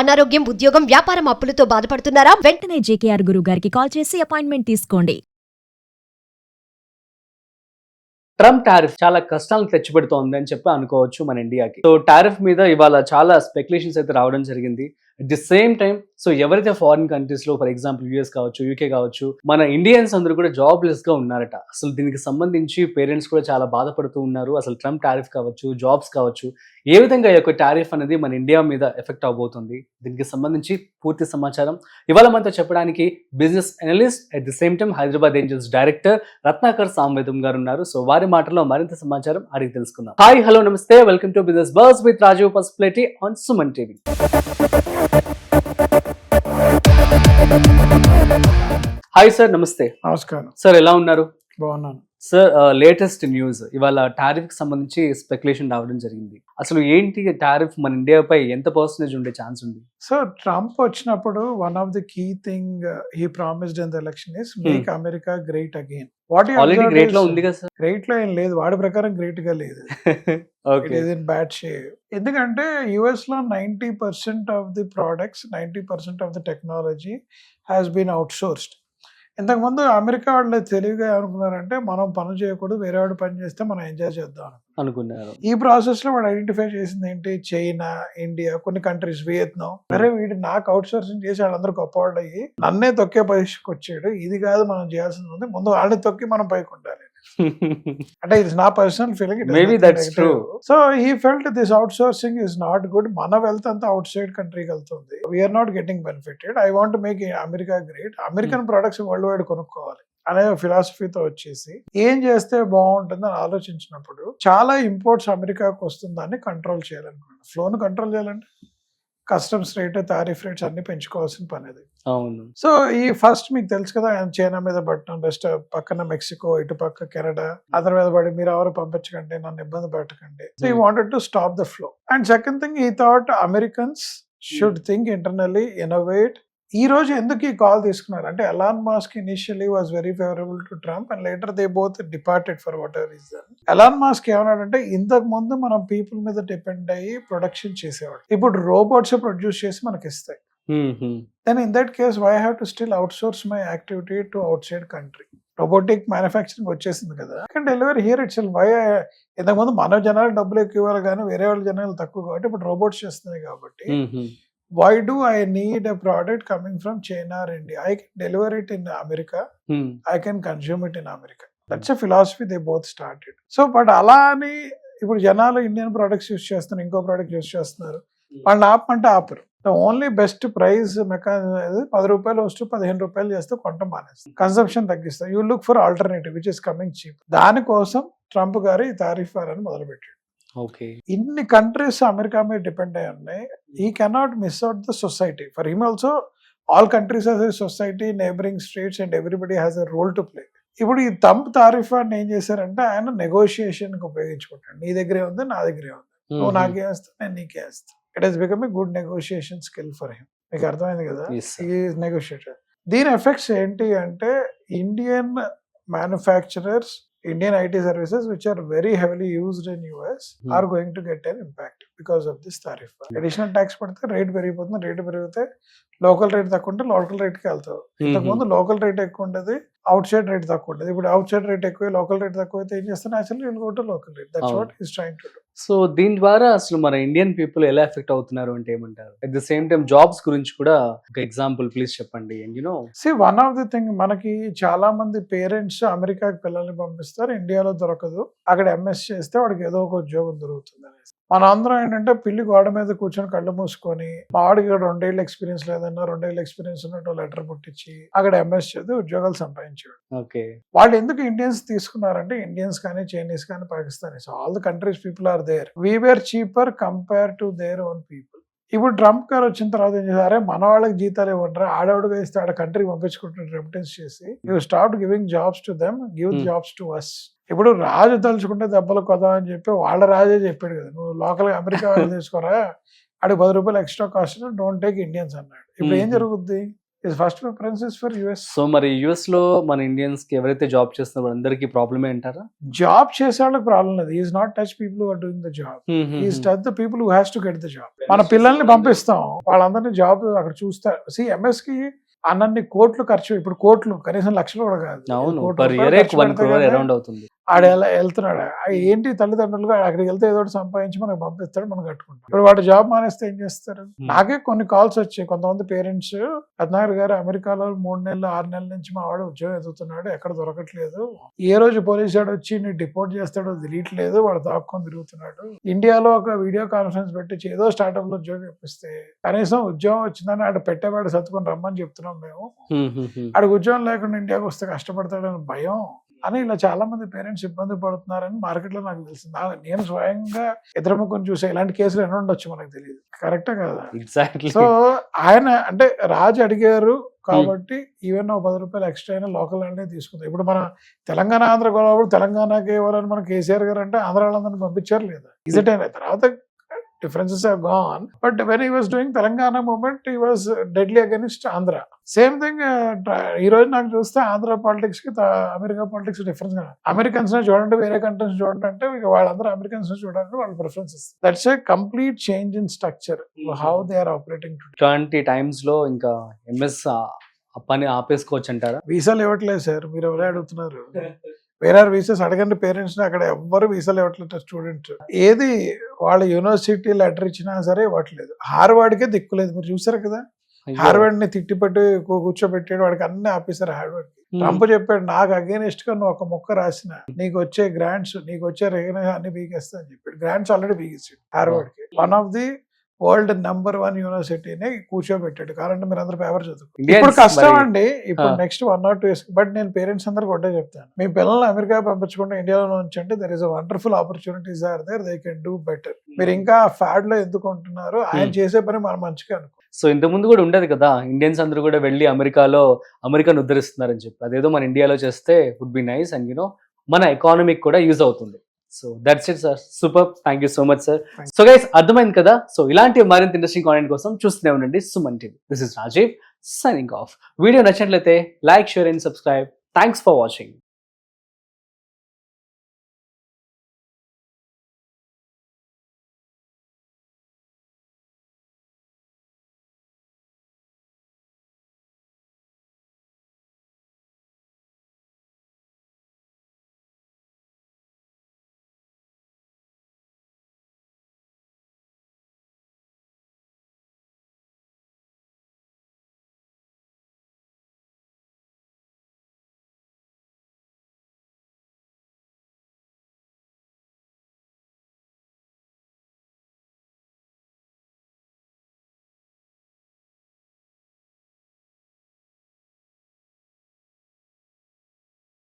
అనారోగ్యం, ఉద్యోగం, వ్యాపారం అప్పులతో బాధపడుతున్నారా? వెంటనే జేకేఆర్ గురువు గారికి కాల్ చేసి అపాయింట్మెంట్ తీసుకోండి. ట్రంప్ టారిఫ్ చాలా కష్టాలను తెచ్చిపెడుతోంది అని చెప్పి అనుకోవచ్చు మన ఇండియాకి. సో టారిఫ్ మీద ఇవాళ చాలా స్పెక్యులేషన్స్ అయితే రావడం జరిగింది. At the same time so ఎవరైతే ఫారిన్ కంట్రీస్ లో, ఫర్ ఎగ్జాంపుల్ యూఎస్ కావచ్చు, యూకే కావచ్చు, మన ఇండియన్స్ అందరూ కూడా జాబ్లెస్ గా ఉన్నారట. అసలు దీనికి సంబంధించి పేరెంట్స్ కూడా చాలా బాధపడుతూ ఉన్నారు. అసలు ట్రంప్ టారిఫ్ కావచ్చు, జాబ్స్ కావచ్చు, ఏ విధంగా ఈ యొక్క టారిఫ్ అనేది మన ఇండియా మీద ఎఫెక్ట్ అవబోతుంది, దీనికి సంబంధించి పూర్తి సమాచారం ఇవాళ మనతో చెప్పడానికి business analyst, at the same time Hyderabad angels director Ratnakar Samvedam garu ఉన్నారు. సో వారి మాటల్లో మరింత సమాచారం అడిగి తెలుసుకుందాం. Hi, hello, namaste, welcome to business buzz with Rajeev Pasupuleti on Suman TV. Hi sir, namaste. నమస్కారం సార్, ఎలా ఉన్నారు? బాగున్నాను సార్, లేటెస్ట్ న్యూస్ ఇవాళ టారిఫ్ కి సంబంధించి స్పెక్యులేషన్ రావడం జరిగింది. అసలు ఏంటి టారిఫ్ మన ఇండియాపై ఎంత పర్సెంటేజ్ ఉండే ఛాన్స్ ఉంది? సో ట్రంప్ వచ్చినప్పుడు one of the key thing he promised in the election is make America great again. Already great లో ఉంది కదా సార్? గ్రేట్ లో ఏం లేదు, వాడి ప్రకారం గ్రేట్ గా లేదు. It is in bad shape. ఎందుకంటే యుఎస్ లో 90% of the products, 90% of the technology has been outsourced. ఇంతకుముందు అమెరికా వాళ్ళు తెలివిగా ఏమనుకున్నారంటే, మనం పని చేయకూడదు, వేరే వాడు పని చేస్తే మనం ఎంజాయ్ చేద్దాం అనుకున్నారు. ఈ ప్రాసెస్ లో వాడు ఐడెంటిఫై చేసింది ఏంటి? చైనా, ఇండియా, కొన్ని కంట్రీస్, వియత్నాం. అరే వీడు నాకు అవుట్ సోర్సింగ్ చేసి వాళ్ళందరూ గొప్పవాళ్ళు అయ్యి నన్నే తొక్కే పరిస్థితికి వచ్చాడు. ఇది కాదు మనం చేయాల్సింది ఉంది, ముందు వాళ్ళని తొక్కి మనం పైకి ఉండాలి. అంటే ఇట్స్ నా personal feeling. Maybe that's true. So he felt this outsourcing is not good. మన వెల్త్ అంతా అవుట్ సైడ్ కంట్రీకి వెళ్తుంది. We are not getting benefited. I want make America great. American products worldwide కొనుక్కోవాలి అనే ఫిలాసఫీతో వచ్చేసి ఏం చేస్తే బాగుంటుందని ఆలోచించినప్పుడు చాలా ఇంపోర్ట్స్ అమెరికాకు వస్తుందని కంట్రోల్ చేయాలనుకున్నాను. ఫ్లోను కంట్రోల్ చేయాలంటే కస్టమ్స్ రేట్, టారిఫ్ రేట్స్ అన్ని పెంచుకోవాల్సిన పని అది. అవును. సో ఈ ఫస్ట్ మీకు తెలుసు కదా, ఆయన చైనా మీద పట్టడం, రెస్ట్ పక్కన మెక్సికో, ఇటు పక్క కెనడా, అతని మీద పడి మీరు ఎవరు పంపించకండి, నన్ను ఇబ్బంది పెట్టకండి. So he wanted to stop the flow. And second thing, he thought Americans should think internally, innovate. ఈ రోజు ఎందుకు ఈ కాల్ తీసుకున్నారు అంటే, Elon Musk initially was very favourable to Trump and later they both departed for whatever reason. Elon Musk ఏమన్నాడంటే, ఇంతకు ముందు మనం పీపుల్ మీద డిపెండ్ అయ్యి ప్రొడక్షన్ చేసేవాడు, ఇప్పుడు రోబోట్స్ ప్రొడ్యూస్ చేసి మనకి ఇస్తాయి. Then in that case why have to still outsource my activity to outside country? Robotic manufacturing వచ్చేసింది కదా, can deliver here itself. Why ఇంతకుముందు మన జనాలు డబ్బులు ఎక్కువ ఇవ్వాలి కానీ వేరే వాళ్ళ జనాలు తక్కువ, కాబట్టి ఇప్పుడు రోబోట్స్ చేస్తున్నాయి. కాబట్టి why do I need a product coming from China or India? I can deliver it in America. I can consume it in America. That's a philosophy they both started. So but అలా అని ఇప్పుడు జనాలు Indian products use చేస్తున్నారు, ఇంకో product use చేస్తున్నారు. వాళ్ళని ఆపమంటే ఆపరు. The only best price mechanism 10 రూపాయలు వస్తూ 15 రూపాయలు చేస్తే కొంట మానేస్తారు, కన్సంప్షన్ తగ్గిస్తారు. You look for alternative which is coming cheap. దానికోసం ట్రంప్ గారు ఈ టారిఫ్ వార్ అని మొదలుపెట్టాడు. ఇన్ని కంట్రీస్ అమెరికా మీద డిపెండ్ అయి ఉన్నాయి. ఈ cannot miss out the society. For him also all countries has a society, neighboring states and everybody has a role to play. ఇప్పుడు ఈ ట్రంప్ టారిఫ్ అని ఏం చేశారంటే, ఆయన నెగోషియేషన్ కి ఉపయోగించుకుంటాడు. నీ దగ్గరే ఉంది, నా దగ్గరే ఉంది, నువ్వు నాకే వేస్తా, నేను నీకే వేస్తా. It has become a good negotiation skill for him. మీకు అర్థమైంది కదా, ఈ నెగోషియేటర్. దీని ఎఫెక్ట్స్ ఏంటి అంటే, Indian manufacturers, Indian IT services which are very heavily used in US are going to get an impact because of this tariff. Additional tax పడితే rate పెరిగిపోతుంది. Rate పెరిగితే లోకల్ రేట్ తక్కువ ఉంటే లోకల్ రేట్కి వెళ్తావు. ఇంతకుముందు లోకల్ రేట్ ఎక్కువ ఉండేది, అవుట్ సైడ్ రేట్ తక్కువ ఉండేది. ఇప్పుడు అవుట్ సైడ్ రేట్ ఎక్కువ, లోకల్ రేట్ తక్కువ అయితే ఏం చేస్తాను, actually will go to local rate. That's what he is trying to do. So దీని ద్వారా అసలు మన ఇండియన్ పీపుల్ ఎలా ఎఫెక్ట్ అవుతున్నారు అంటే ఏమంటారు? At the same time jobs గురించి కూడా ఒక ఎగ్జాంపుల్ ప్లీజ్ చెప్పండి. And you know one of the thing, మనకి చాలా మంది పేరెంట్స్ అమెరికాకి పిల్లల్ని పంపిస్తారు, ఇండియాలో దొరకదు, అక్కడ ఎంఎస్ చేస్తే వాడికి ఏదో ఒక ఉద్యోగం దొరుకుతుంది అనేసి. మన అందరం ఏంటంటే, పిల్లి గోడ మీద కూర్చొని కళ్ళు మూసుకొని, మా వాడికి 2 ఏళ్ళ ఎక్స్పీరియన్స్ లేదన్నా 2 ఏళ్ళ ఎక్స్పీరియన్స్ ఉన్నట్టు లెటర్ పుట్టించి అక్కడ ఎంఎస్ చేసి ఉద్యోగాలు సంపాదించాడు. వాళ్ళు ఎందుకు ఇండియన్స్ తీసుకున్నారంటే, ఇండియన్స్ కానీ, చైనీస్ కానీ, Pakistanis, all the countries people are there. We were cheaper compare to their own people. ఇప్పుడు ట్రంప్ గారు వచ్చిన తర్వాత ఏం చేశారు, మన వాళ్ళకి జీతాలు ఇవ్వండి, ఆడవాడుగా ఇస్తే ఆడ కంట్రీ పంపించుకుంటున్నారు రెమిటెన్స్ చేసి. You start giving jobs to them, give jobs to us. ఇప్పుడు రాజు తలుచుకుంటే దెబ్బలు కొదా అని చెప్పి వాళ్ళ రాజే చెప్పాడు కదా, నువ్వు లోకల్ అమెరికా తీసుకోరా, ఆడికి 10 రూపాయలు extra cost, don't take Indians అన్నాడు. ఇప్పుడు ఏం జరుగుద్ది? His first preference is for US. So మరి యుఎస్ లో మన ఇండియన్స్ కి ఎవరైతే జాబ్ చేస్తున్నారో అందరికి ప్రాబ్లమే అంటారా? జాబ్ చేసే వాళ్ళకి ప్రాబ్లం లేదు. Is not touch people are doing the job, is touch the people who has to get the job. మన పిల్లల్ని పంపిస్తాం, వాళ్ళందరినీ జాబ్ అక్కడ చూస్తారు. ఎంఎస్ కి అన్నన్ని కోట్లు ఖర్చు, ఇప్పుడు కోట్లు కనీసం లక్షలు కూడా కాదు, అవును, కోట్ల per year రూపాయలు ఖర్చు 1 crore పెడితే around అవుతుంది. ఆడ ఎలా వెళ్తున్నాడు, ఏంటి తల్లిదండ్రులుగా అక్కడికి వెళ్తే ఏదో ఒకటి సంపాదించి మనకు పంపిస్తాడు, మనం కట్టుకుంటాం. ఇప్పుడు వాడు జాబ్ మానేస్తే ఏం చేస్తారు? నాకే కొన్ని కాల్స్ వచ్చాయి, కొంతమంది పేరెంట్స్, రత్నాకర్ గారు అమెరికాలో 3 నెలలు 6 నెలల నుంచి మా వాడు ఉద్యోగం ఎదుగుతున్నాడు, ఎక్కడ దొరకట్లేదు, ఏ రోజు పోలీసు వాడు వచ్చి నీ డిపోర్ట్ చేస్తాడో తెలియట్లేదు, వాడు దాక్కొని తిరుగుతున్నాడు. ఇండియాలో ఒక వీడియో కాన్ఫరెన్స్ పెట్టి ఏదో స్టార్ట్అప్ లో ఉద్యోగం ఇప్పిస్తే కనీసం ఉద్యోగం వచ్చిందని ఆడ పెట్టేవాడు సత్తుకొని రమ్మని చెప్తున్నాం మేము. ఆడికి ఉద్యోగం లేకుండా ఇండియాకి వస్తే కష్టపడతాడని భయం అని ఇలా చాలా మంది పేరెంట్స్ ఇబ్బంది పడుతున్నారని మార్కెట్ లో నాకు తెలిసింది. నేను స్వయంగా ఇద్దరు ముగ్గురు చూసా, ఇలాంటి కేసులు ఎన్నో ఉండొచ్చు మనకు తెలియదు, కరెక్టా కదా? ఎగ్జాక్ట్లీ. సో ఆయన అంటే రాజు అడిగారు కాబట్టి ఈవెన్ 10 రూపాయలు ఎక్స్ట్రా అయినా లోకల్ అంటే తీసుకుందాం. ఇప్పుడు మన తెలంగాణ ఆంధ్ర గొడవ, తెలంగాణకి ఇవ్వాలని మన కేసీఆర్ గారు అంటే ఆంధ్ర వాళ్ళందరినీ పంపించారు లేదా? ఇజట్ అయిన తర్వాత differences have gone, but when he was doing Telangana movement, he was deadly against Andhra. Same thing, ఈ రోజు నాకు చూస్తే ఆంధ్ర పాలిటిక్స్ కి అమెరికా పాలిటిక్స్ డిఫరెన్స్. అమెరికన్స్ చూడండి, వేరే కంట్రీస్ చూడండి అంటే వాళ్ళందరూ అమెరికన్స్ చూడండి, వాళ్ళ preferences. That's a complete change in structure, how they are operating. ఇట్లాంటి టైమ్స్ లో ఇంకా ఎంఎస్ పని ఆపేసుకోవచ్చు అంటారా? వీసాలు ఇవ్వట్లేదు సార్, మీరు ఎవరే అడుగుతున్నారు? వేరే వీసాస్ అడగండి పేరెంట్స్, అక్కడ ఎవ్వరు వీసాలు ఇవ్వట్లేదు స్టూడెంట్స్. ఏది వాళ్ళ యూనివర్సిటీ లెటర్ ఇచ్చినా సరే ఇవ్వట్లేదు. హార్వర్డ్కే దిక్కులేదు, మీరు చూసారు కదా, హార్వర్డ్ ని తిట్టిపెట్టి కూర్చోబెట్టాడు, వాడికి అన్ని ఆపేశారు హార్వర్డ్. ట్రంప్ చెప్పాడు, నాకు అగేనిస్ట్ గా నువ్వు ఒక మొక్క రాసిన నీకు వచ్చే గ్రాంట్స్, నీకు వచ్చే రికగ్నైజేషన్ అన్ని బీకేస్తా అని చెప్పాడు. గ్రాంట్స్ ఆల్రెడీ బీకేసాడు హార్వర్డ్ కి. One of the world number 1 యూనివర్సిటీని కూర్చోబెట్టాడు. కారణం మీరు అందరూ పేపర్ చదువుకో. ఇప్పుడు కష్టం అండి, ఇప్పుడు నెక్స్ట్ 1 or 2 years. బట్ నేను పేరెంట్స్ అందరికి ఒకటే చెప్తాను, మీ పిల్లల్ని అమెరికా పంపించకుండా ఇండియాలో ఉంచండి. There is a wonderful opportunities are there, they can do better. మీరు ఇంకా ఫ్యాడ్ లో ఎందుకు ఉంటున్నారు? ఆయన చేసే పని మనం మంచిగా అనుకో. సో ఇంత ముందు కూడా ఉండదు కదా, ఇండియన్స్ అందరూ కూడా వెళ్ళి అమెరికాను ఉద్ధరిస్తున్నారని చెప్పి, అదేదో మన ఇండియాలో చేస్తే వుడ్ బి నైస్ అండ్ మన ఎకానమీకి కూడా యూజ్ అవుతుంది. So that's it sir, super, thank you so much sir. So guys, అర్థమైంది కదా. సో ఇలాంటి మరింత ఇంట్రెస్టింగ్ కాంటెంట్ కోసం చూస్తూనే ఉండండి Suman TV. This is Rajeev signing off. Video నచ్చినట్లయితే like, share and subscribe. Thanks for watching.